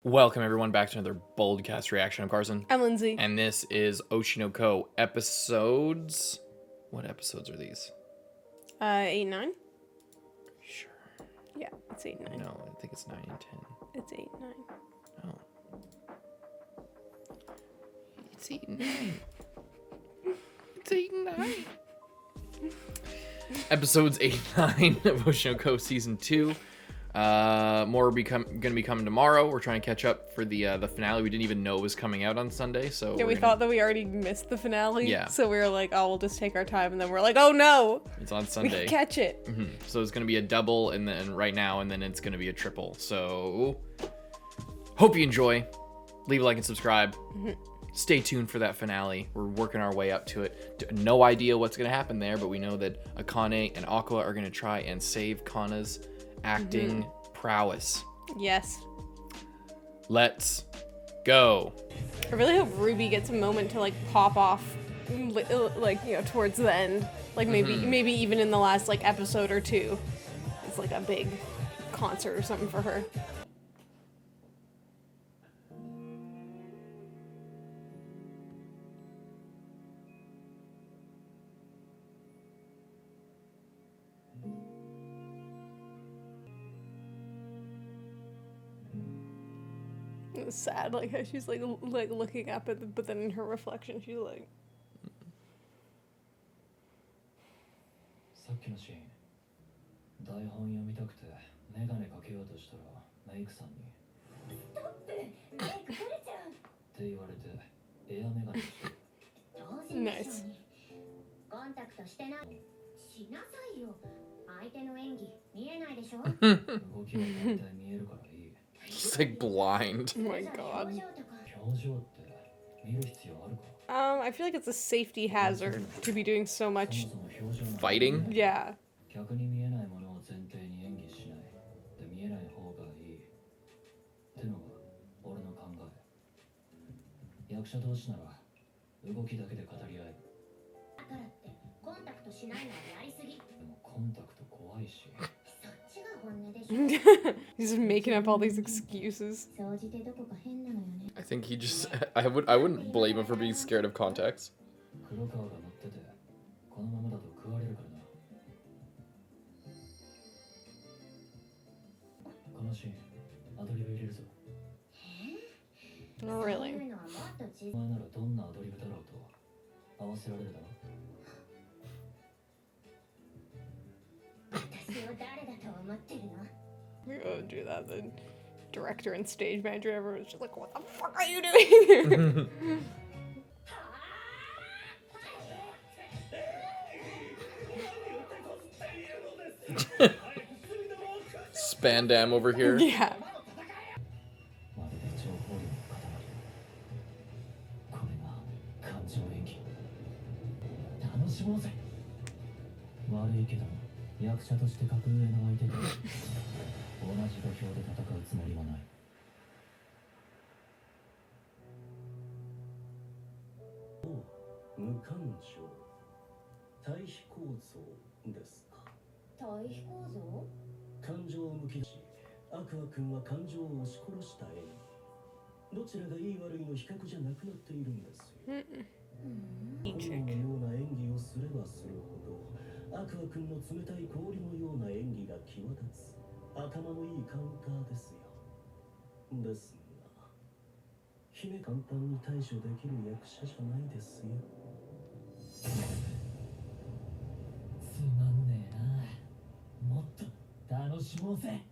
Welcome everyone back to another Boldcast reaction. I'm Carson. I'm Lindsay. And this is Oshinoko episodes. What episodes are these? 8 and 9? Sure. Yeah, it's 8 and 9. No, I think it's 9 and 10. It's 8 and 9. Oh. It's 8 and 9. It's 8 and 9. Episodes 8 and 9 of Oshinoko Season 2. More are gonna be coming tomorrow. We're trying to catch up for the finale. We didn't even know it was coming out on Sunday, so yeah, we thought that we already missed the finale. Yeah. So we were like, oh, we'll just take our time, and then we're like, oh no, it's on we Sunday. can catch it. So it's gonna be a double, and then right now, and then it's gonna be a triple. So hope you enjoy. Leave a like and subscribe. Stay tuned for that finale. We're working our way up to it. No idea what's gonna happen there, but we know that Akane and Aqua are gonna try and save Kana's acting prowess. Yes. Let's go. I really hope Ruby gets a moment to like pop off, like, you know, towards the end. Like maybe even in the last like episode or two. It's like a big concert or something for her. It was sad, like how she's like looking up at but then in her reflection she's like. さっきのシーン、台本読みたくてメガネかけようとしたらメイクさんに「ストップ！メイク取れちゃう！」って言われてエアメガネして当然でしょうにコンタクトしてないしなさいよ相手の演技見えないでしょ動きは大体見えるからいい She's like blind. Oh my god. 表情って見る必要あるか I feel like it's a safety hazard to be doing so そ much. もそも表情なんて Fighting? Yeah. 逆に見えないものを前提に演技しないで見えない方がいいってのが俺の考え役者同士なら動きだけで語り合えるだからってコンタクトしないのはやりすぎでもコンタクト怖いしそっちが本音でしょ He's just making up all these excuses. 総じてどこか変なのよね I think he just I wouldn't blame him for being scared of contacts. 黒川が乗っててこのままだと食われるからなこのシーンアドリブ入れるぞ Really? お前ならどんなアドリブだろうと合わせられるだろ私を誰だと思ってるの We would do that. The director and stage manager, everyone's just like, what the fuck are you doing? Spandam over here. Yeah. まるで情報量の塊これが感情演技楽しもうぜ悪いけど役者として格上の相手と同じ土俵で戦うつもりはない無感情対比構造ですか対比構造感情をむき出しアクア君は感情を押し殺した演技どちらがいい悪いの比較じゃなくなっているんですよ炎のような演技をすればするほどアクア君の冷たい氷のような演技が際立つ頭のいいカウンターですよですが姫簡単に対処できる役者じゃないですよつまんねえなもっと楽しもうぜ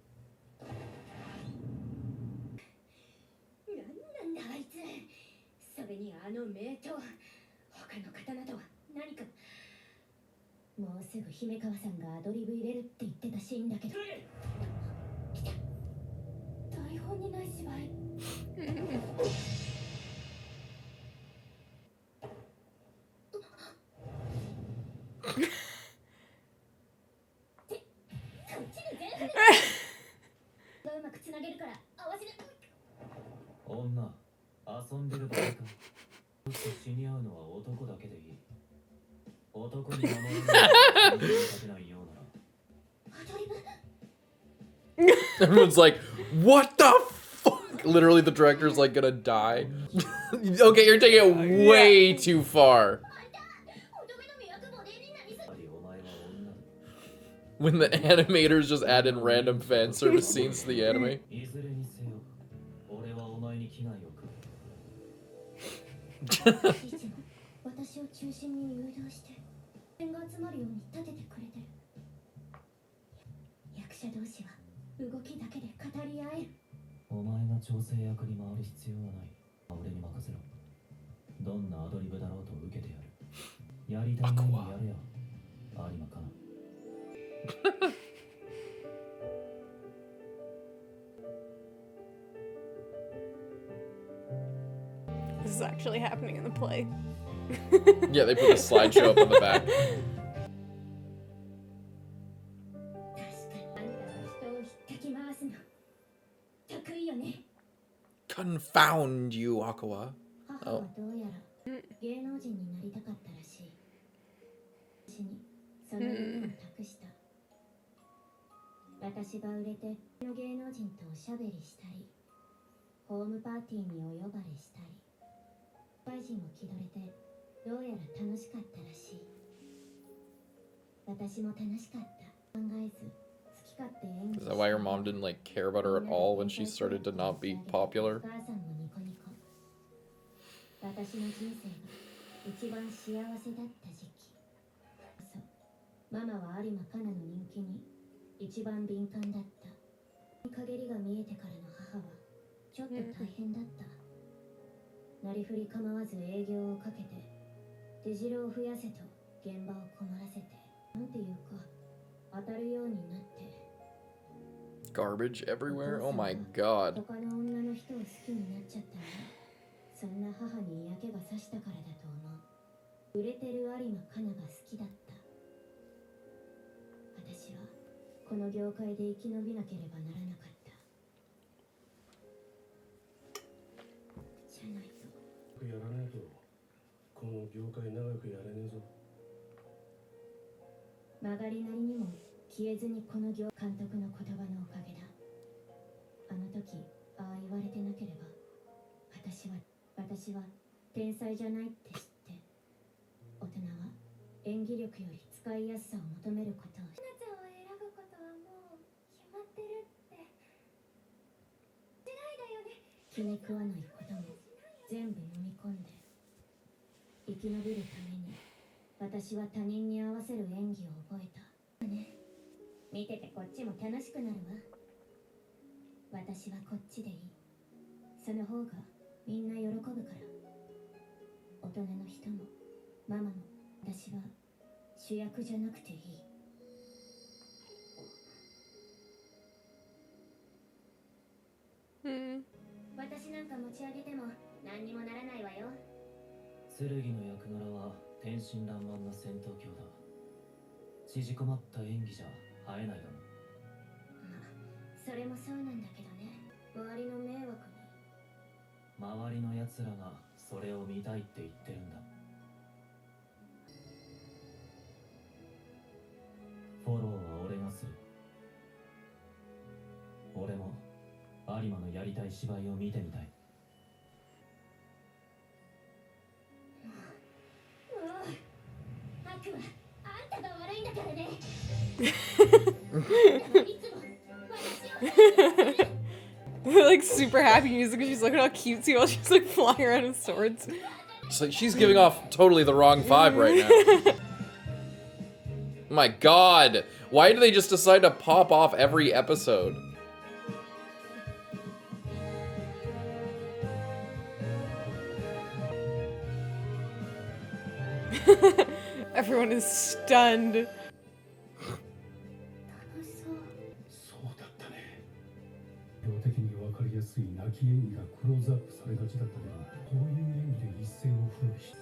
なんなんだあいつそれにあの名刀他の方などは何かもうすぐ姫川さんがアドリブ入れるって言ってたシーンだけど来た台本にない芝居うまくつなげるから合わせる女遊んでるだけか死に合うのは男だけでいい男に守られないようならアドリブ Everyone's like, what the fuck? literally the director's like gonna die. Okay, you're taking it way too far. When the animators just add in random fan service scenes to the anime. いずれにせよ俺はお前に危害を加私を中心に誘導して点が集まるように立ててくれてる役者同士は動きだけで語り合えるお前が調整役に回る必要はない俺に任せろどんなアドリブだろうと受けてやるやりたいようにやるよ有馬かな This is actually happening in the play. Yeah, they put a slideshow up on the back. Confound you, Aqua. Oh. 芸能人になりたかったらしい。私にその夢を託した。私が売れての芸能人とおしゃべりしたり、ホームパーティーにお呼ばれしたり、社会人も気取れてどうやら楽しかったらしい。私も楽しかった。考えず好き勝手演技。 Is that why your mom didn't like care about her at all when she started to not be popular? 私の人生が一番幸せだった時期。そう、ママは有馬カナの人気に一番敏感だった。陰りが見えてからの母はちょっと大変だった。なりふり構わず営業をかけて出城を増やせと現場を困らせて、なんていうか当たるようになって。Garbage everywhere? Oh my god. 他の女の人を好きになっちゃったの。そんな母に嫌気がさしたからだと思う。売れてる有馬カナが好きだった。私はこの業界で生き延びなければならなかった。じゃないと。やらないとこの業界長くやれねえぞ。曲がりなりにも消えずにこの監督の言葉のおかげだ。あの時ああ言われてなければ私は天才じゃないって知って、大人は演技力より使いやすさを求めることを。ひなちゃんを選ぶことはもう決まってるって。しないだよね。気に食わないことも全部飲み込んで生き延びるために私は他人に合わせる演技を覚えた。ね、見ててこっちも楽しくなるわ。私はこっちでいい。その方がみんな喜ぶから。大人の人もママも私は主役じゃなくていい。私なんか持ち上げても何にもならないわよ。剣の役柄は天真爛漫な戦闘狂だ。縮こまった演技じゃ映えないだろ。まあそれもそうなんだけどね。周りの迷惑に。周りの奴らがそれを見たいって言ってるんだ。フォローは俺がする。俺も有馬のやりたい芝居を見てみたい。悪はあんたが悪いんだからね。They're like super happy music and she's looking all cutesy while she's like flying around with swords. It's like she's giving off totally the wrong vibe right now. My god. Why do they just decide to pop off every episode? Everyone is stunned. 的に分かりやすい泣き演技がクローズアップされがちだったけど、こういう演技で一世を風靡した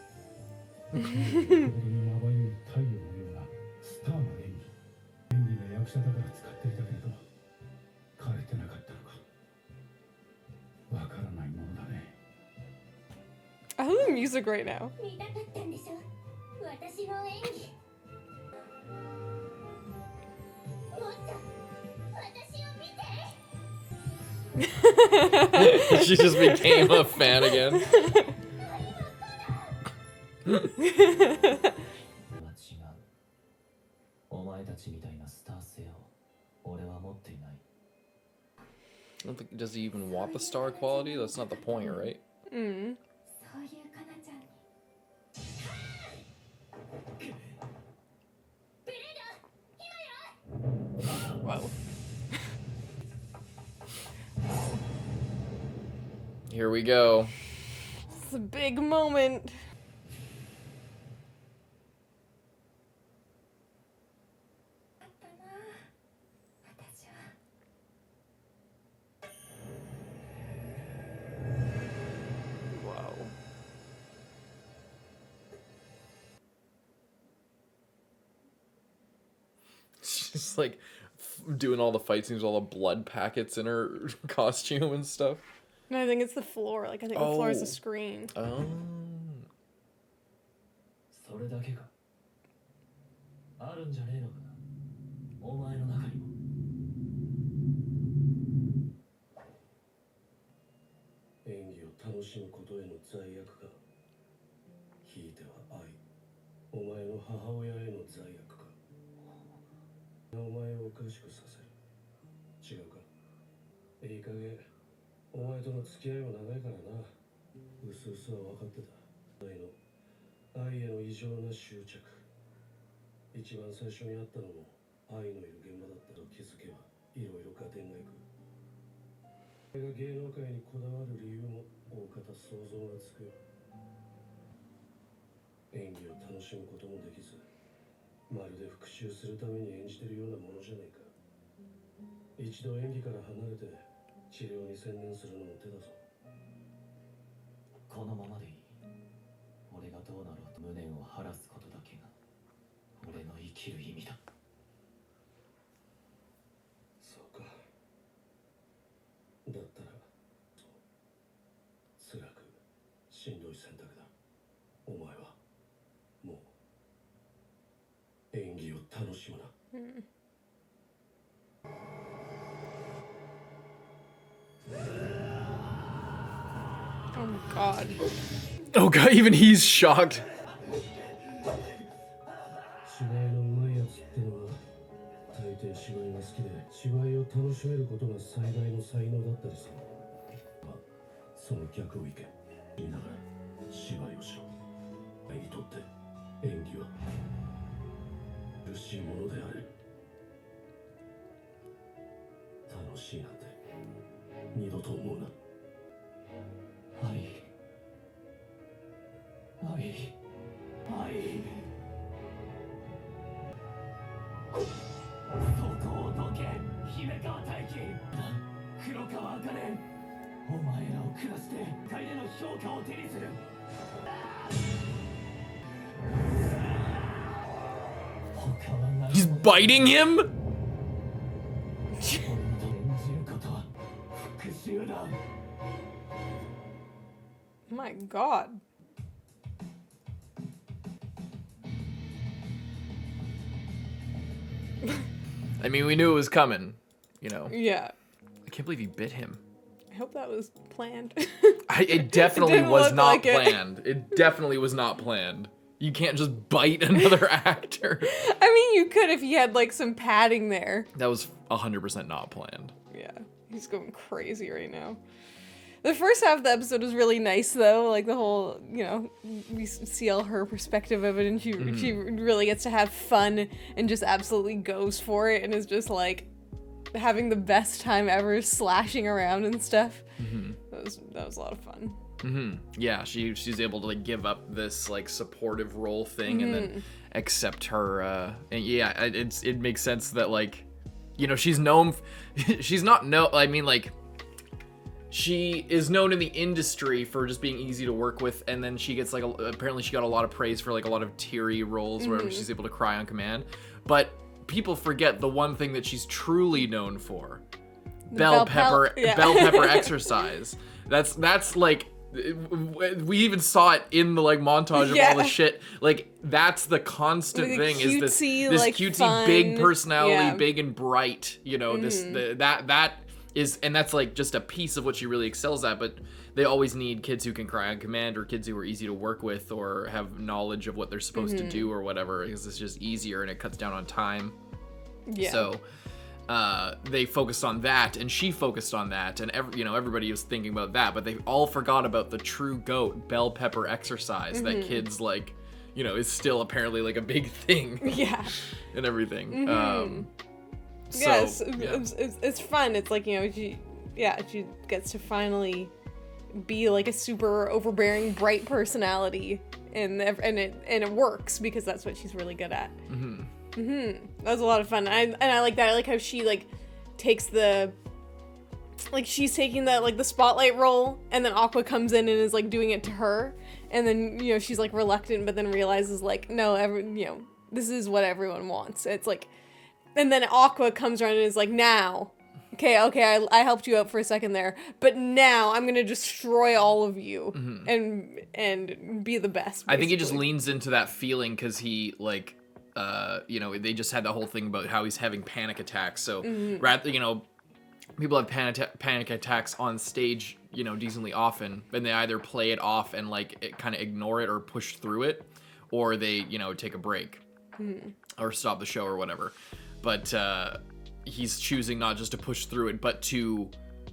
心にまばゆい太陽のようなスターの演技が役者だから使っていたけれど枯れてなかったのかわからないものだね。 I love the music right now. 見たかったんでしょ、私の演技。もっと私を見て。She just became a fan again. は違う。お前たちみたいなスター性を俺は持っていない。 I don't think, does he even want the star quality? That's not the point, right? うん。そういうかなちゃんに Wow. Here we go. It's a big moment. あったな私は Wow. She's like doing all the fight scenes, all the blood packets in her costume and stuff. No, I think it's the floor. Like, I think the floor is the Oh. screen. Oh. それだけか。あるんじゃねえのかな。お前の中にも。演技を楽しむことへの罪悪か、ひいては愛、お前の母親への罪悪か。お前をおかしくさせる。違うか。いい加減、お前との付き合いは長いからな。うすうすは分かってた。愛への異常な執着。一番最初に会ったのも愛のいる現場だったと気づけば、いろいろ合点がいく。俺が芸能界にこだわる理由も大方想像がつくよ。演技を楽しむこともできず、まるで復讐するために演じてるようなものじゃねえか。一度演技から離れて治療に専念するのも手だぞ。このままでいい。俺がどうなろうと無念を晴らすことだけが俺の生きる意味だ。そうか。だったらそう辛くしんどい選択だ。お前はもう演技を楽しむな。Oh my god. Oh god, even he's shocked. 芝居のうまいやつってのは大抵芝居が好きで芝居を楽しめることが最大の才能だったりする。まあその逆をいけ。言いながら芝居をしろ。お前にとって演技は苦しいものであれ。楽しいなんて二度と思うな。愛そこをどけ姫川大輝黒川茜お前らを下して界での評価を手にする。他は何も He's biting him? 俺の演じることは復讐だ。 My god. I mean, we knew it was coming, you know. Yeah. I can't believe he bit him. I hope that was planned. It definitely Didn't was look not like it. planned. It definitely was not planned. You can't just bite another actor. I mean, you could if you had like some padding there. That was 100% not planned. Yeah, he's going crazy right now. The first half of the episode was really nice, though. Like the whole, you know, we see all her perspective of it, and she really gets to have fun and just absolutely goes for it, and is just like having the best time ever, slashing around and stuff. That was a lot of fun. Yeah, she's able to like give up this like supportive role thing and then accept her. And yeah, it makes sense that like, you know, she's known. She's not I mean like. She is known in the industry for just being easy to work with, and then she gets like apparently she got a lot of praise for like a lot of teary roles where she's able to cry on command. But people forget the one thing that she's truly known for: bell pepper exercise. That's like we even saw it in the like montage of all the shit. Like that's the constant Like, thing is this like, cutesy fun. big personality, Yeah. big and bright. You know this that. and that's like just a piece of what she really excels at, but they always need kids who can cry on command or kids who are easy to work with or have knowledge of what they're supposed to do or whatever, because it's just easier and it cuts down on time. Yeah. So they focused on that, and she focused on that, and everybody was thinking about that, but they all forgot about the true GOAT bell pepper exercise that kids like, is still apparently like a big thing. Yeah. And everything. Yes, yeah. it's fun. It's like, she gets to finally be like a super overbearing, bright personality, and it works because that's what she's really good at. That was a lot of fun. I like that. I like how she like takes she's taking the spotlight role, and then Aqua comes in and is like doing it to her, and then she's like reluctant, but then realizes like, no, this is what everyone wants. It's like. And then Aqua comes around and is like, now, okay, I helped you out for a second there, but now I'm gonna destroy all of you and be the best. Basically. I think he just leans into that feeling because he like, they just had the whole thing about how he's having panic attacks. So rather, people have panic attacks on stage, decently often, and they either play it off and like kind of ignore it or push through it, or they, take a break or stop the show or whatever. But he's choosing not just to push through it, but to,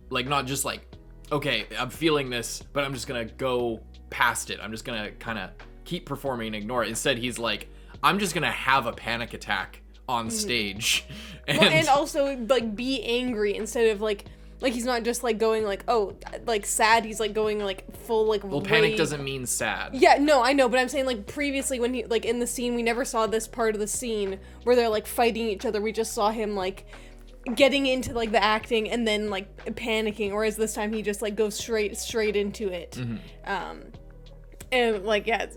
like, not just like, okay, I'm feeling this, but I'm just gonna go past it. I'm just gonna kind of keep performing and ignore it. Instead, he's like, I'm just gonna have a panic attack on stage. And also, like, be angry instead of, like he's not just, like, going, like, oh, like, sad. He's, like, going, like, full, like, well, panic doesn't mean sad. Yeah, no, I know, but I'm saying, like, previously when he, like, in the scene, we never saw this part of the scene where they're, like, fighting each other. We just saw him, like, getting into, like, the acting and then, like, panicking, whereas this time he just, like, goes straight into it. And, like, yeah,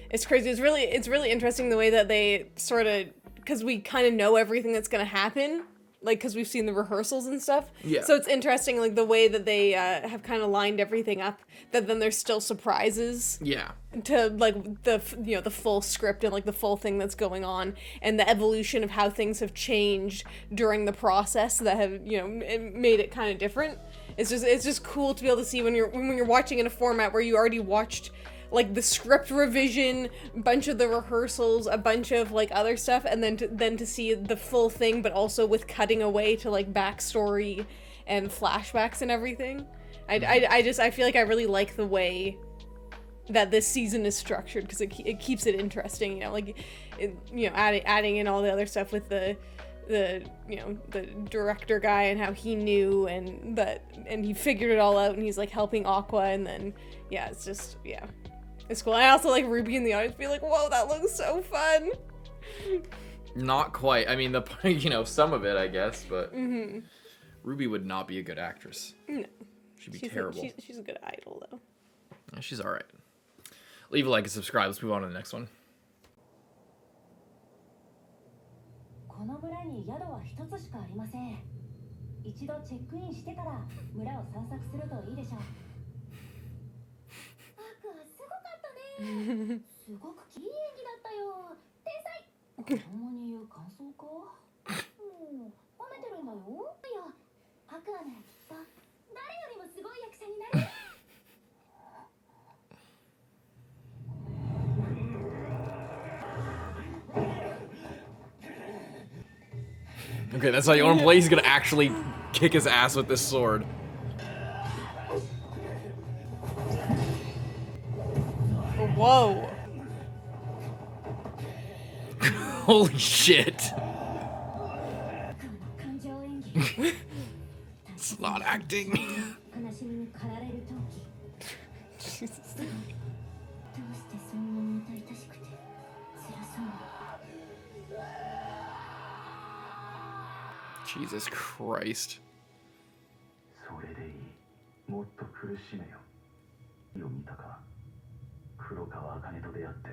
it's crazy. It's really interesting the way that they sort of, because we kind of know everything that's going to happen, like, because we've seen the rehearsals and stuff. Yeah. So it's interesting, like, the way that they have kind of lined everything up, that then there's still surprises. Yeah. To, like, the full script and, like, the full thing that's going on, and the evolution of how things have changed during the process that have, made it kind of different. It's just cool to be able to see when you're watching in a format where you already watched, like, the script revision, a bunch of the rehearsals, a bunch of, like, other stuff, and then to see the full thing, but also with cutting away to, like, backstory and flashbacks and everything. I feel like I really like the way that this season is structured, because it keeps it interesting, adding in all the other stuff with the director guy and how he knew and he figured it all out, and he's, like, helping Aqua, and then, yeah, it's just, yeah. It's cool. I also like Ruby in the audience be like, whoa, that looks so fun. Not quite. I mean, some of it, I guess, but Ruby would not be a good actress. No. She'd be terrible. She's a good idol, though. Yeah, she's all right. Leave a like and subscribe. Let's move on to the next one. この村に宿は一つしかありません。一度チェックインしてから村を散策するといいでしょう。アクはすごかったね。すごくいい演技だったよ。天才。子供に言う感想か？褒めてるんだよ。いや、アクはね、きっと誰よりもすごい役者になれる。Okay, that's how you want to play. He's gonna actually kick his ass with this sword. Whoa. Holy shit. It's not acting. Jesus. Jesus Christ. それでいい。もっと苦しめよ。読みたか。黒川茜と出会って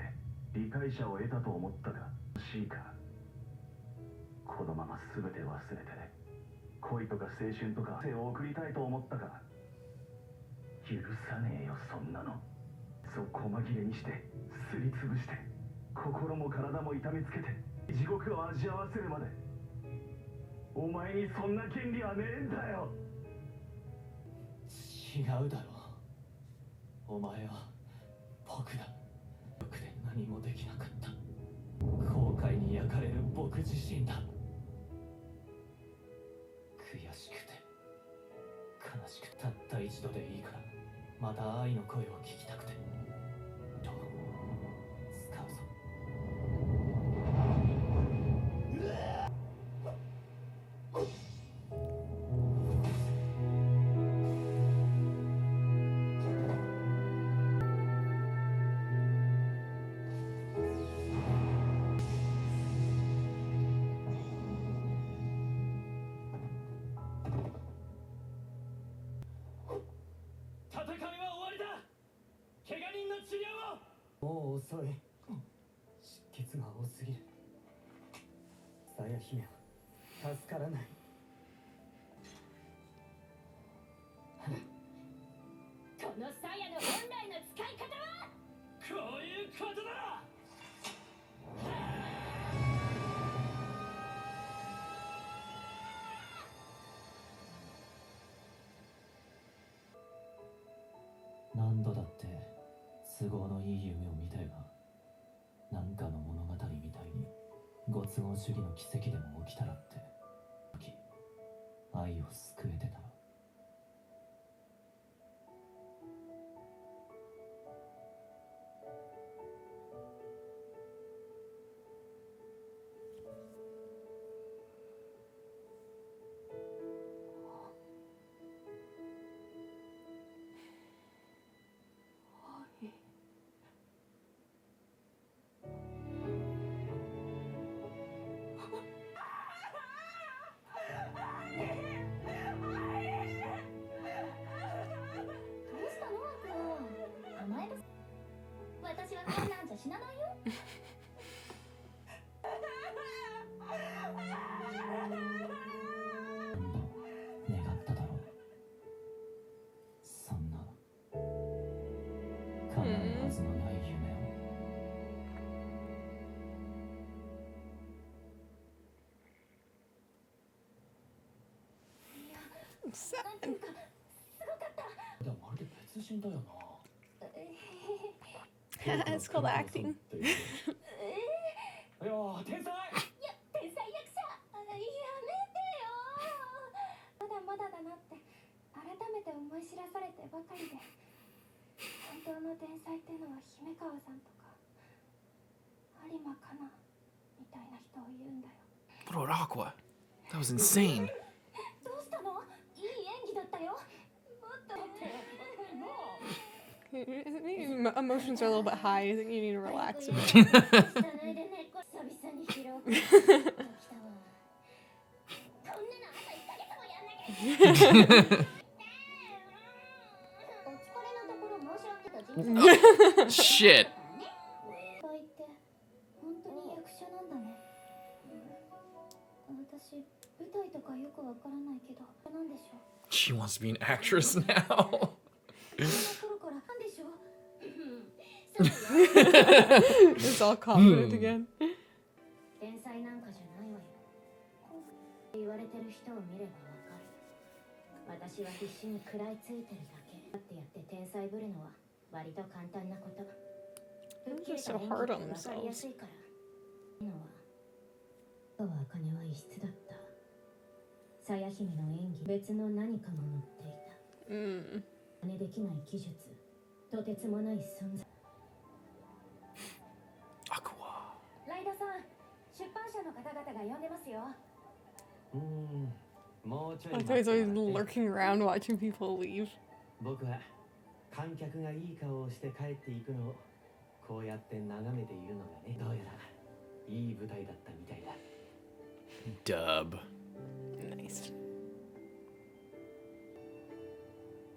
理解者を得たと思ったが、欲しいか。このまま全て忘れて、恋とか青春とか生を送りたいと思ったか。許さねえよ、そんなの。そう細切れにして、すりつぶして、心も体も痛めつけて、地獄を味わわせるまで。お前にそんな権利はねえんだよ。違うだろう。お前は僕だ。僕で何もできなかった。後悔に焼かれる僕自身だ。悔しくて悲しくて、たった一度でいいからまた愛の声を聞きたくて。と使うぞ。戦いは終わりだ。怪我人の治療を。もう遅い。出血が多すぎる。さや姫は助からない。この鞘の本来の使い方はこういうことだ。何度だって都合のいい夢を見たよな。なんかの物語みたいにご都合主義の奇跡でも起きたらって時愛を救えてたら。どうしたのアクア。甘える。私はこんなんじゃ死なないよ。何度願っただろう。そんな叶うはずのない夢を。なんていうかすごかった。でもまるで別人だよな。It's called acting. いやー天才。天才役者。やめてよ。まだまだだなって改めて思い知らされてばかりで、本当の天才ってのは姫川さんとか有馬かなみたいな人を言うんだよ。 What about Aqua? That was insane. どうしたの？いい演技だったよ。もっと。 Emotions are a little bit high. I think you need to relax a bit. 久々に疲労感来たわ。こんなのあと1ヶ月もやんなきゃいけない。お疲れのところ申し訳ない。 Shit. こう言って本当に役者なんだね。私舞台とかよくわからないけど、なんでしょう。 She wants to be an actress now. その頃からなんでしょう。そうだよ。 It's all confident again. 天才なんかじゃないわよ。言われてる人を見ればわかる。私は必死に食らいついてるだけ。だってやって天才ぶるのは割と簡単なこと。吹っ切れた演技ってわかりやすいから。のは、戸は茜は異質だった。さや姫の演技、別の何かも乗っていた。真似できない技術、とてつもない存在。 Aqua. ライダさん、出版社の方々が呼んでますよ。もうちょい I thought he's always lurking around watching people leave. 僕は観客がいい顔をして帰っていくのをこうやって眺めているのがね。どうやらいい舞台だったみたいだ。 Dub. Nice.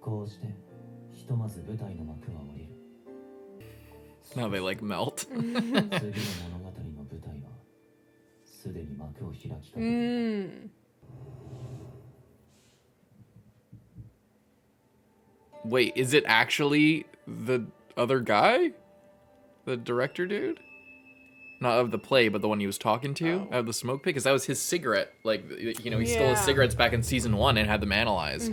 こうしてひとまず舞台の幕は降りる。 Now they like melt. 次の物語の舞台はすでに幕を開きかけている。 Wait, is it actually the other guy? The director dude? Not of the play, but the one he was talking to out of the smoke pit? Because that was his cigarette. Like, you know, he stole his Yeah. cigarettes back in season 1 and had them analyzed.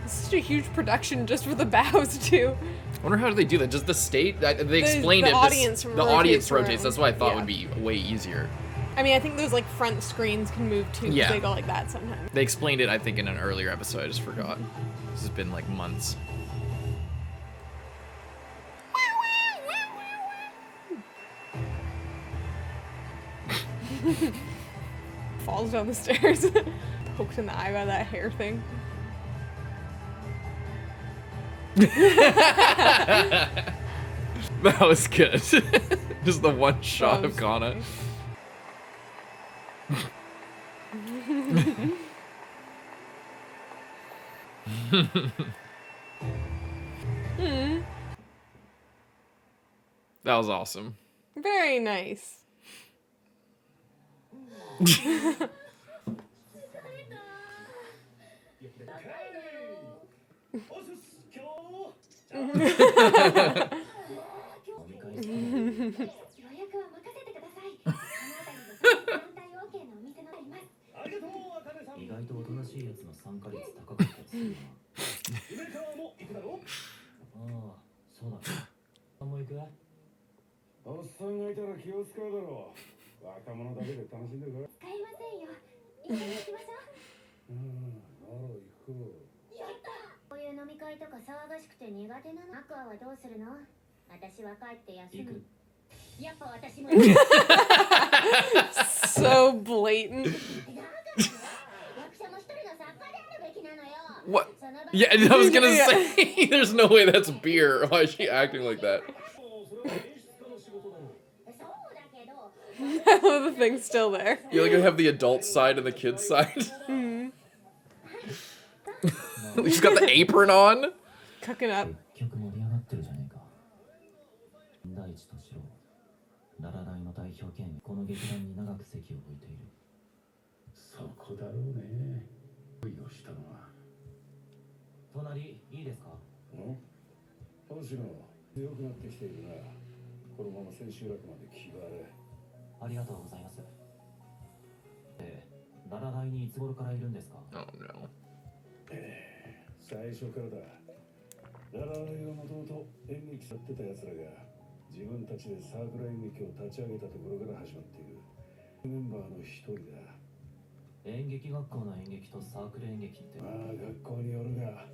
It's such a huge production just for the bows too. I wonder how do they do that? Does the state? They explained the it. audience The audience rotates. around. That's what I thought Yeah. would be way easier. I mean, I think those like front screens can move too. 'Cause Yeah. they go like that sometimes. They explained it, I think, in an earlier episode. I just forgot. This has been like months. Falls down the stairs, poked in the eye by that hair thing. That was good. Just the one shot was of Kana. funny. That was awesome. Very nice. おすす今日予約は任せてください。この辺りの団体 OK のお店のあります。ありがとうあかねさん。意外とおとなしいやつの参加率高かったりするな。夢川も行くだろ。ああ、そうだね。もう行く？おっさんがいたら気を使うだろう。若者だけで楽しんでるから。使いませんよ。一緒に行きましょう。なら行こう。こういう飲み会とか騒がしくて苦手なの。アクアはどうするの？私は帰って休む。やっぱ私も。 So blatant. 役者も一人の作家であるべきなのよ。 What? その場 Yeah, I was gonna say, there's no way that's beer. Why is she acting like that? それは演出家の仕事だろう。そうだけど。 I love the thing still there. You like have the adult side and the kid side. She's got the apron on. Cooking up. 結局盛り上がってるじゃねえか。第一としろ、ララ大の代表兼この劇団に長く席を置いている。そこだろうね。恋をしたのは。隣いいですか？星野、強くなってきているな。このまま千秋楽まで気張れ。ありがとうございます。ララ大にいつ頃からいるんですか？ Oh no. 最初からだ。ララライはもともと演劇やってた奴らが自分たちでサークル演劇を立ち上げたところから始まっている。メンバーの一人だ。演劇学校の演劇とサークル演劇って。まあ学校によるが、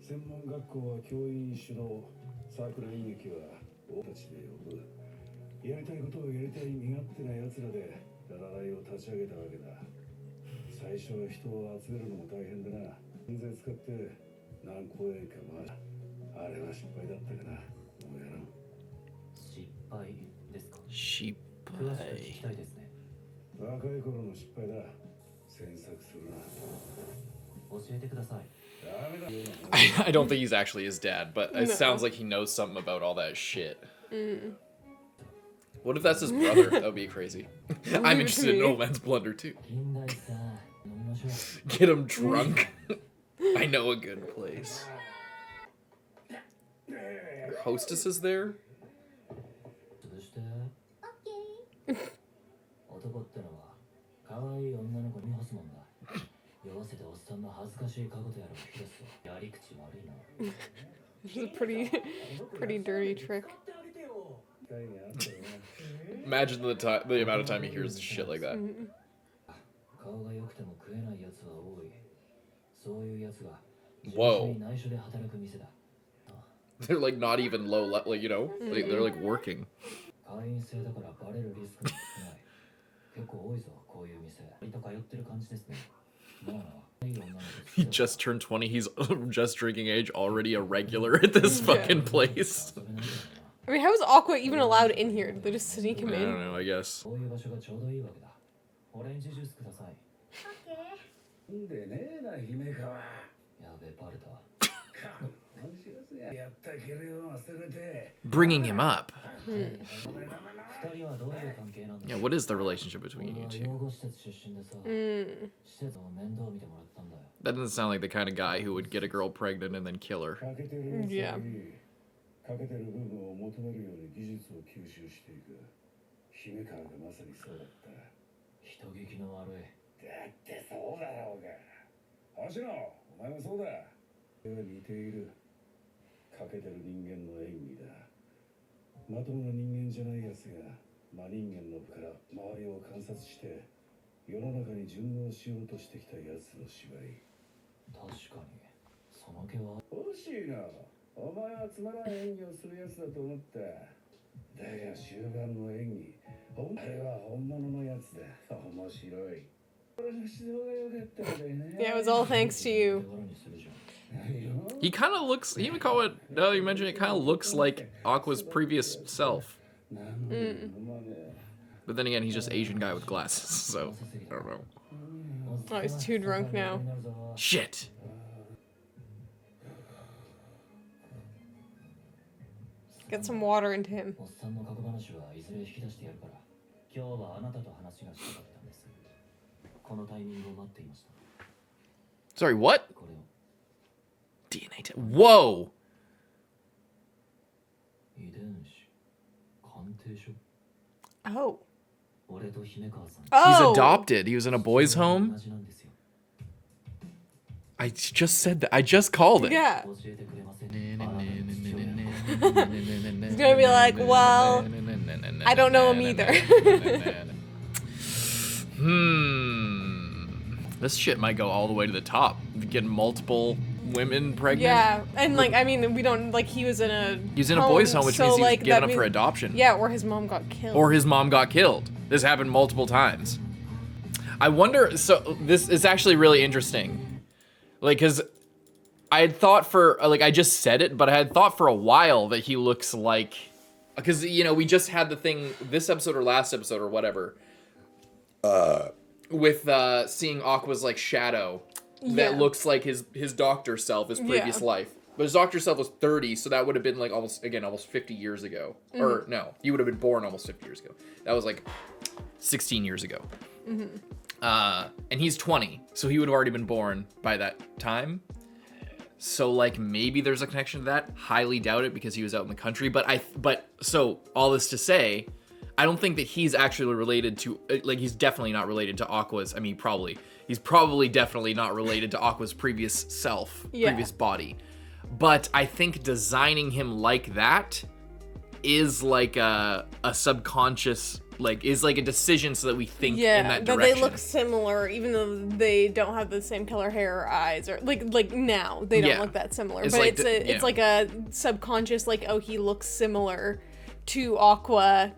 専門学校は教員主導、サークル演劇は俺たちで呼ぶ。やりたいことをやりたい身勝手な奴らでララライを立ち上げたわけだ。最初は人を集めるのも大変だな。人材使って何公演かあれは失敗だったかな。もうやらん。失敗ですか？ Sheep. 詳しく聞きたいですね。若い頃の失敗だ。詮索するな。教えてください。ダメだよ。I don't think he's actually his dad, but it No. sounds like he knows something about all that shit. What if that's his brother? That would be crazy. I'm interested in Old Man's Blunder too. 近代さ、飲みましょう。 Get him drunk. I know a good place. Our hostess is there? 潰して。オッケー。男ってのは可愛い女の子に干すもんだ。酔わせておっさんの恥ずかしい過去とやらを引き出すとやり口悪いな。 This is a pretty dirty trick. Imagine the amount of time he hears shit like that. 顔が良くても食えない奴は多い。そういう奴が Whoa. 内緒で働く店だ。 They're like not even low, like, you know, they're like working. 会員制だからバレるリスクが少ない。結構多いぞ、こういう店。割と通ってる感じですね。まあな、いい女の子。 He just turned 20. He's just drinking age, already a regular at this fucking place. 遊べないんだよな。 I mean, how is Aqua even allowed in here? Did they just sneak him I don't in? know, I guess. こういう場所がちょうどいいわけだ。オレンジジュースください。オッケー。んでねえな、姫川。やべ、バレた。やったけれを忘れて。Bringing him up. 二人はどういう関係なんだ Yeah, what is the relationship between 俺 you は two? 養護施設出身でさ、 Mm. 施設を面倒見てもらったんだよ。 That doesn't sound like the kind of guy who would get a girl pregnant and then kill her. 欠けてるやつより欠けてる部分を求めるように技術を吸収していく。姫川がまさにそうだった。人聞きの悪い。だってそうだろうが。星野、お前もそうだ。似ている。欠けてる人間の演技だ。まともな人間じゃない奴が真人間の部から周りを観察して世の中に順応しようとしてきた奴の芝居。確かにその気は。惜しいな。お前はつまらん演技をする奴だと思った。だが終盤の演技、あれは本物のやつだ。面白い。俺の指導が良かったんだよね。 Yeah, it was all thanks to you. He kind of looks. He even call it. Now you mention it, kind of looks like Aqua's previous self. But then again, he's just Asian guy with glasses, so I don't know. Oh, he's too drunk now. Shit. Get some water into him. おっさんの過去話はいずれ引き出してやるから、今日はあなたと話がしたかったんです。このタイミングを待っていました。 Sorry, what? これを DNA test. Whoa. 遺伝子鑑定書。 Oh. 俺と姫川さん。 He's Oh. adopted. He was in a boys' home. 同じなんですよ。 I just said that. I just called it. Yeah. 教えてくれません。あなたの父親。 He's gonna be like, well, I don't know him either. This shit might go all the way to the top. Getting multiple women pregnant. Yeah, and like I mean, we don't like he was in a. He's in a boys' home, which so, means he was like, given that up for means- adoption. Yeah, or his mom got killed. Or his mom got killed. This happened multiple times. I wonder. So this is actually really interesting. Like, cause I had thought for like I just said it, but I had thought for a while that he looks like, because you know we just had the thing this episode or last episode or whatever, with seeing Aqua's like shadow that Yeah. looks like his doctor self, his previous Yeah. life. But his doctor self was 30, so that would have been like almost 50 years ago. Or no, he would have been born almost 50 years ago. That was like 16 years ago. And he's 20, so he would have already been born by that time. So like maybe there's a connection to that. Highly doubt it because he was out in the country. But so all this to say, I don't think that he's actually related to like he's definitely not related to Aqua's. I mean, he's probably definitely not related to Aqua's previous self, Yeah. previous body. But I think designing him like that is like a subconscious, like is like a decision so that we think in Yeah, that that direction. they look similar, even though they don't have the same color hair or eyes, or like now they don't Yeah. look that similar. It's but like it's yeah. like a subconscious, like, oh, he looks similar to Aqua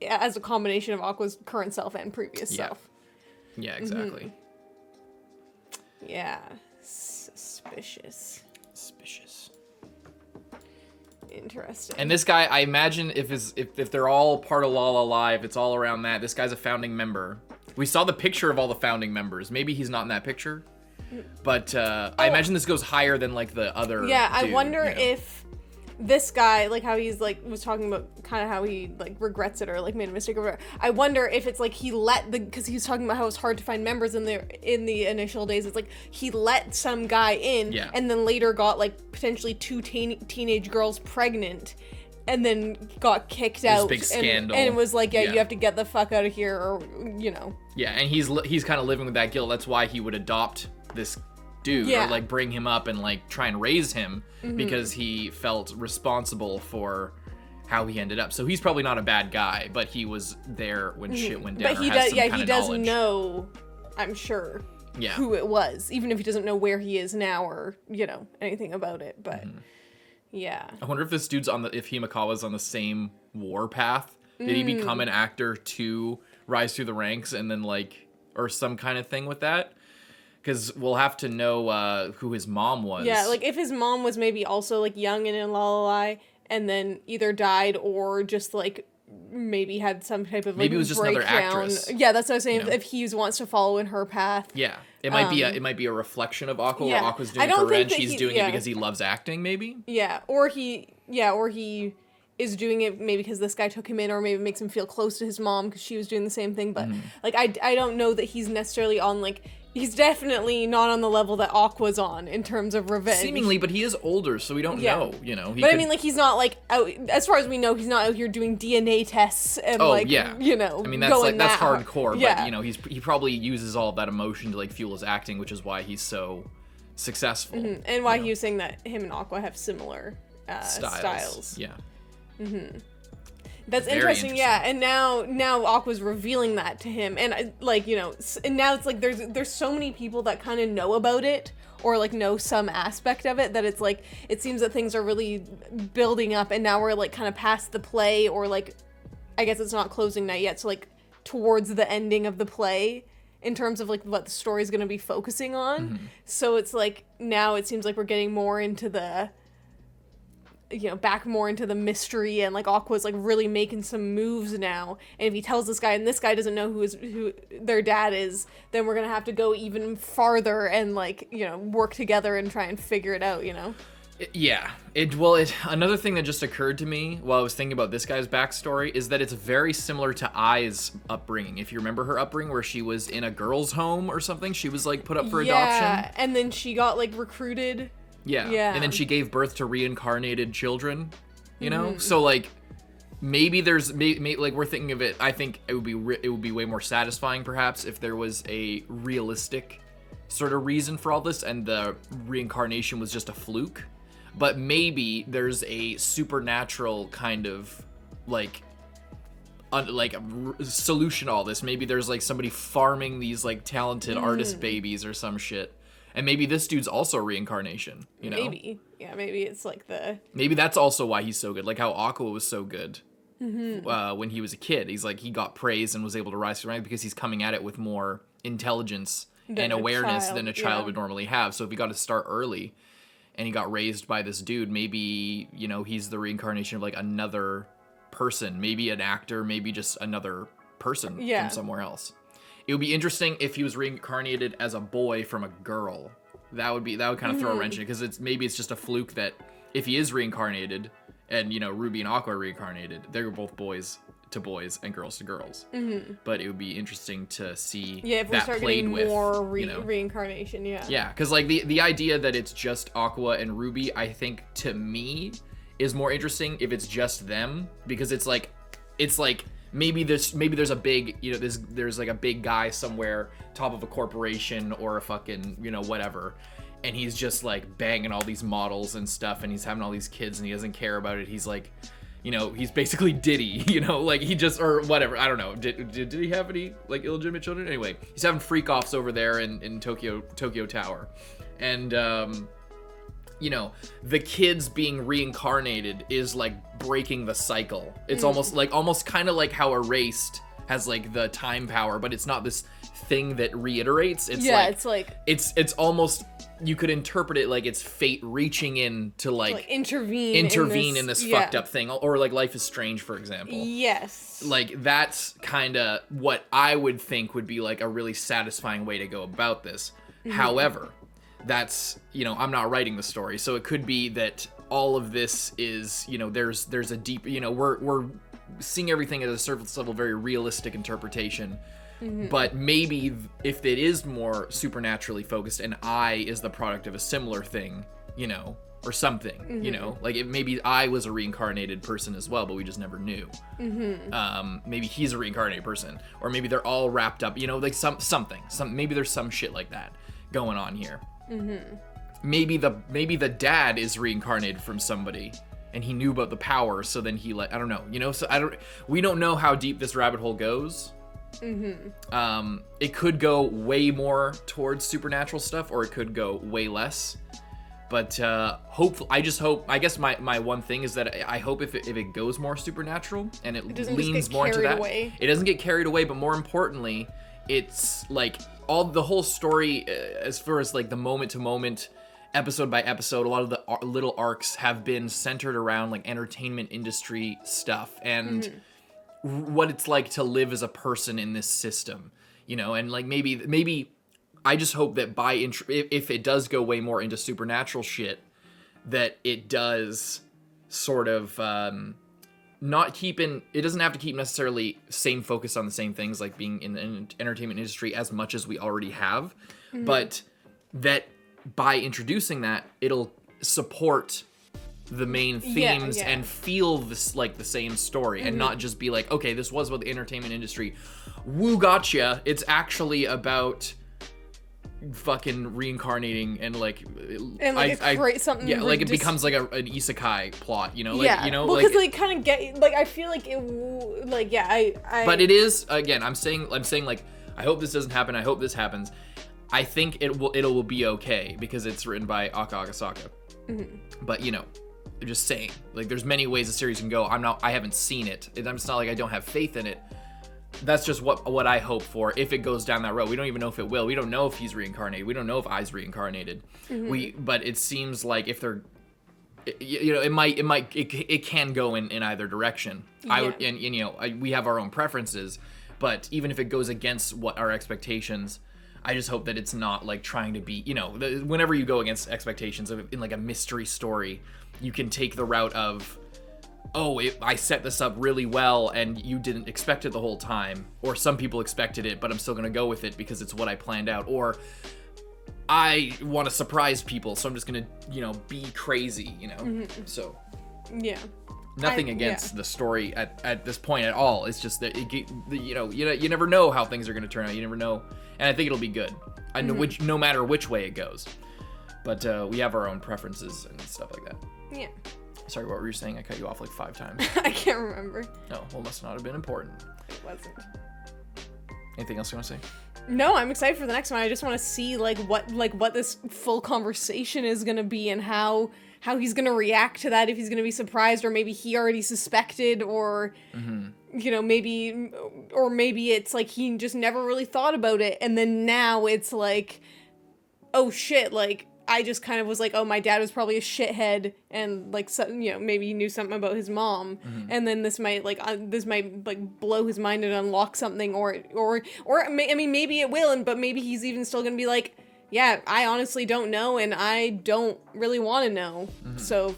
as a combination of Aqua's current self and previous Yeah. self. Yeah, exactly. Yeah, suspicious. Suspicious. Interesting. And this guy, I imagine if they're all part of La La La, if it's all around that, this guy's a founding member. We saw the picture of all the founding members. Maybe he's not in that picture. But I imagine this goes higher than like the other Yeah, I dude, wonder you know? if this guy, like how he's like was talking about kind of how he like regrets it or like made a mistake or whatever. I wonder if it's like he let because he was talking about how it's hard to find members in the initial days. It's like he let some guy in Yeah. and then later got like potentially two teenage girls pregnant and then got kicked There's a out big scandal. and it was like, yeah, Yeah. you have to get the fuck out of here, or you know. Yeah, and he's kind of living with that guilt. That's why he would adopt this dude Yeah. or like bring him up and like try and raise him because he felt responsible for how he ended up. So he's probably not a bad guy, but he was there when shit went down. But he or has does, some yeah, kind he of does knowledge. know, I'm sure, Yeah. who it was, even if he doesn't know where he is now or, you know, anything about it. But yeah. I wonder if this dude's if Himekawa's on the same war path. Did he become an actor to rise through the ranks and then like, or some kind of thing with that? Because we'll have to know who his mom was. Yeah, like if his mom was maybe also like young and in La La La and then either died or just like maybe had some type of like Maybe it was just another breakdown. actress, Yeah, that's what I was saying. you know? If he wants to follow in her path. Yeah, it might be a reflection of Aqua. yeah. Where Aqua's I doing it don't for think revenge. that He's he- doing yeah. it because he loves acting. Maybe. Yeah, or he is doing it maybe because this guy took him in, or maybe it makes him feel close to his mom because she was doing the same thing. But like I don't know that he's necessarily on like he's definitely not on the level that Aqua's on in terms of revenge. Seemingly, but he is older, so we don't Yeah. know. You know. He But I could- mean, like he's not like out. As far as we know, he's not out here doing DNA tests and Oh, like yeah. you know. I mean, that's going like that's that hard. hardcore. Yeah. But you know, he probably uses all of that emotion to like fuel his acting, which is why he's so successful. And why you know? he was saying that him and Aqua have similar styles. Yeah. That's Very interesting, yeah. And now Aqua's revealing that to him, and and now it's like there's so many people that kind of know about it or like know some aspect of it that it's like it seems that things are really building up, and now we're like kind of past the play, or like I guess it's not closing night yet, so like towards the ending of the play in terms of like what the story's going to be focusing on. So it's like now it seems like we're getting more into the back more into the mystery, and like Aqua's like really making some moves now, and if he tells this guy and this guy doesn't know who their dad is, then we're gonna have to go even farther and like work together and try and figure it out. Yeah. Another thing that just occurred to me while I was thinking about this guy's backstory is that it's very similar to Ai's upbringing. If you remember her upbringing, where she was in a girl's home or something, she was like put up for adoption. And then she got like recruited. Yeah. And then she gave birth to reincarnated children, So like maybe there's like we're thinking of it. I think it would be way more satisfying perhaps if there was a realistic sort of reason for all this and the reincarnation was just a fluke. But maybe there's a supernatural kind of like solution to all this. Maybe there's like somebody farming these like talented artist babies or some shit. And maybe this dude's also reincarnation, Maybe. Yeah, maybe it's like Maybe that's also why he's so good. Like how Aqua was so good when he was a kid. He's like, he got praised and was able to rise to rank because he's coming at it with more intelligence and awareness than a child would normally have. So if he got to start early and he got raised by this dude, maybe, he's the reincarnation of like another person. Maybe an actor, maybe just another person from somewhere else. It would be interesting if he was reincarnated as a boy from a girl. That would kind of throw a wrench in it, because it's just a fluke that if he is reincarnated and Ruby and Aqua are reincarnated, they're both boys to boys and girls to girls. But it would be interesting to see if we that start played getting with more reincarnation. Yeah, because like the idea that it's just Aqua and Ruby, I think to me is more interesting if it's just them, because it's like maybe there's a big there's like a big guy somewhere top of a corporation or a fucking whatever, and he's just like banging all these models and stuff, and he's having all these kids and he doesn't care about it. He's like he's basically Diddy, like he just, or whatever, I don't know, did he have any like illegitimate children? Anyway, he's having freak offs over there in Tokyo Tower, and the kids being reincarnated is like breaking the cycle. It's almost kind of like how Erased has like the time power, but it's not this thing that reiterates. It's almost, you could interpret it like it's fate reaching in to like intervene in this fucked up thing, or like Life is Strange, for example. Yes. Like that's kind of what I would think would be like a really satisfying way to go about this. However, that's I'm not writing the story, so it could be that all of this is there's a deep we're seeing everything at a surface level, very realistic interpretation, but maybe if it is more supernaturally focused and I is the product of a similar thing, or something, like maybe I was a reincarnated person as well, but we just never knew. Maybe he's a reincarnated person, or maybe they're all wrapped up, like something maybe there's some shit like that going on here. Maybe the dad is reincarnated from somebody and he knew about the power, so then he I don't know, so we don't know how deep this rabbit hole goes. It could go way more towards supernatural stuff, or it could go way less, but I guess my one thing is that I hope if it goes more supernatural and it leans more into that, it doesn't get carried away, but more importantly, it's like the whole story, as far as like the moment to moment, episode by episode, a lot of the little arcs have been centered around like entertainment industry stuff and what it's like to live as a person in this system, and like maybe I just hope that if it does go way more into supernatural shit, that it does sort of it doesn't have to keep necessarily same focus on the same things, like being in the entertainment industry as much as we already have, but that by introducing that, it'll support the main themes and feel this like the same story, and not just be like, okay, this was about the entertainment industry, woo, gotcha. It's actually about fucking reincarnating and like something. Yeah, like it becomes like an isekai plot, you know? Like, yeah, you know, well, like, because like kind of get like I feel like I. But it is, again, I'm saying like I hope this doesn't happen. I hope this happens. I think it will be okay because it's written by Aka Akasaka. But you know, I'm just saying, like, there's many ways a series can go. I haven't seen it. It's not like I don't have faith in it. That's just what I hope for if it goes down that road. We don't even know if it will. We don't know if he's reincarnated. We don't know if Ai's reincarnated. But it seems like if they're, you know, it can go in either direction. Yeah. We have our own preferences, but even if it goes against what our expectations, I just hope that it's not like trying to be, you know, whenever you go against expectations in like a mystery story, you can take the route of, I set this up really well and you didn't expect it the whole time, or some people expected it but I'm still gonna go with it because it's what I planned out, or I want to surprise people so I'm just gonna, you know, be crazy, you know. So yeah. Nothing against the story at this point at all. It's just that you never know how things are going to turn out. You never know, and I think it'll be good. I know no matter which way it goes. But we have our own preferences and stuff like that. Yeah. Sorry, what were you saying? I cut you off like 5 times. I can't remember. No, well, must not have been important. It wasn't. Anything else you want to say? No, I'm excited for the next one. I just want to see what this full conversation is gonna be and how he's gonna react to that, if he's gonna be surprised, or maybe he already suspected, or you know, maybe it's like he just never really thought about it, and then now it's like, oh shit, like I just kind of was like, oh, my dad was probably a shithead, and like, so, you know, maybe he knew something about his mom, and then this might blow his mind and unlock something, or I mean, maybe it will, but maybe he's even still gonna be like, yeah, I honestly don't know, and I don't really want to know, so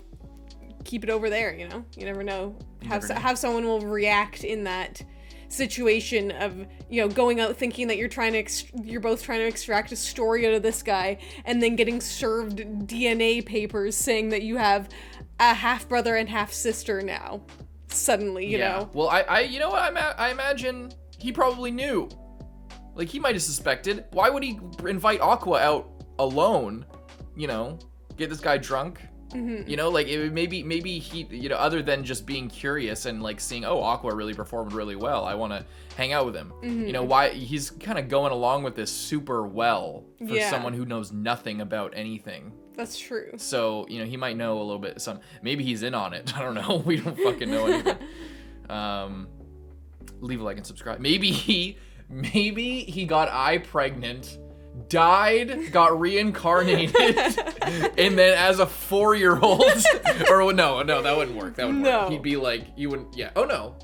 keep it over there, you know? You never know how someone will react in that situation of, you know, going out thinking that you're both trying to extract a story out of this guy, and then getting served DNA papers saying that you have a half-brother and half-sister now, suddenly, you know? Well, I you know what, I imagine he probably knew. Like, he might have suspected. Why would he invite Aqua out alone? You know, get this guy drunk? You know, like, maybe he, you know, other than just being curious and, like, seeing, oh, Aqua really performed really well, I want to hang out with him. You know, why he's kind of going along with this super well for someone who knows nothing about anything. That's true. So, you know, he might know a little bit, maybe he's in on it. I don't know. We don't fucking know anything. Leave a like and subscribe. Maybe he got Ai pregnant, died, got reincarnated, and then as a 4-year-old, or no, that wouldn't work. That wouldn't work. He'd be like, you wouldn't, yeah. Oh no.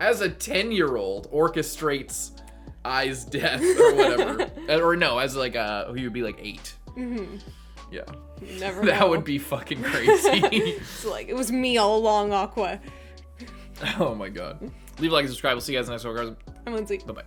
As a 10-year-old, orchestrates Ai's death or whatever, or no, as like he would be like 8. Yeah. You never know. That would be fucking crazy. It's like, it was me all along, Aqua. Oh my god. Leave a like and subscribe. We'll see you guys in the next one. I'm Lindsay. Bye-bye.